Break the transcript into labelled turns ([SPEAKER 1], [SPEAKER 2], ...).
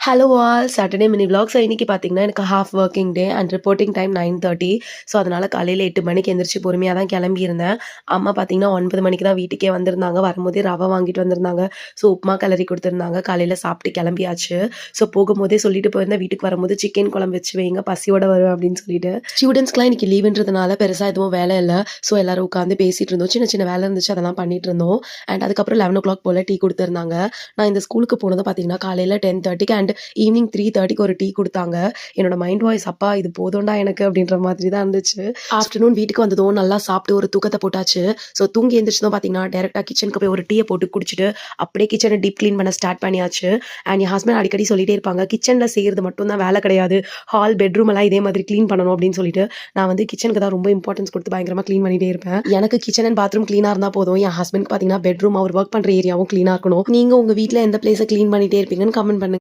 [SPEAKER 1] Hello all Saturday mini vlog. So இன்றைக்கி பார்த்தீங்கன்னா எனக்கு half working day and reporting time 9:30. So அதனால் காலையில் 8 மணிக்கு எந்திரிச்சு பொறுமையாக தான் கிளம்பியிருந்தேன். அம்மா பார்த்தீங்கன்னா 9 மணிக்கு தான் வீட்டுக்கே வந்திருந்தாங்க. வரும்போதே ரவை வாங்கிட்டு வந்திருந்தாங்க. ஸோ உப்புமா கிளறி கொடுத்துருந்தாங்க. காலையில் சாப்பிட்டு கிளம்பியாச்சு. ஸோ போகும்போதே சொல்லிட்டு போயிருந்தேன், வீட்டுக்கு வரும்போது சிக்கன் குழம்பு வச்சு வைங்க, பசியோட வருவேன் அப்படின்னு சொல்லிட்டு. ஸ்டூடெண்ட்ஸ்க்குலாம் இன்றைக்கி லீவுன்றதுனால பெருசாக எதுவும் வேலை இல்லை. ஸோ எல்லோரும் உட்காந்து பேசிகிட்டு இருந்தோம். சின்ன சின்ன வேலை இருந்துச்சு, அதெல்லாம் பண்ணிட்டு இருந்தோம். அண்ட் அதுக்கப்புறம் 11 o'clock போல் டீ கொடுத்துருந்தாங்க. நான் இந்த ஸ்கூலுக்கு போனது பார்த்தீங்கன்னா காலையில் 10:30 அண்ட் ஈவினிங் 3:30 ஒரு டீ கொடுத்தாங்க. என்னோட மைண்ட் வாய்ஸ் அப்பா இது போதும்டா எனக்கு அப்படின்ற மாதிரி தான் இருந்துச்சு. ஆஃப்டர்நூன் வீட்டுக்கு வந்ததும் நல்லா சாப்பிட்டு ஒரு தூக்கத்தை போட்டாச்சு. ஸோ தூங்கி எழுந்திரிச்சதும் பார்த்தீங்கன்னா டேரெக்டாக கிச்சனுக்கு போய் ஒரு டீயை போட்டு குடிச்சிட்டு அப்படியே கிச்சனை டீப் க்ளீன் பண்ண ஸ்டார்ட் பண்ணியாச்சு. அண்ட் என் ஹஸ்பண்ட் அடிக்கடி சொல்லிட்டே இருப்பாங்க, கிச்சனில் செய்கிறது மட்டும் தான் வேலை கிடையாது, ஹால் பெட்ரூம் எல்லாம் இதே மாதிரி க்ளீன் பண்ணணும் அப்படின்னு சொல்லிட்டு. நான் வந்து கிச்சனுக்கு தான் ரொம்ப இம்பார்ட்டன்ஸ் கொடுத்து பயங்கரமாக க்ளீன் பண்ணிட்டே இருப்பேன். எனக்கு கிச்சன் அண்ட் பாத்ரூம் க்ளீனாக இருந்தால் போதும். என் ஹஸ்பண்ட் பார்த்தீங்கன்னா பெட்ரூம் அவர் ஒர்க் பண்ணுற ஏரியாவும் க்ளீனாக இருக்கணும். நீங்கள் உங்கள் வீட்டில் எந்த பிளேஸை க்ளீன் பண்ணிட்டே இருப்பீங்கன்னு கமெண்ட் பண்ணுங்க.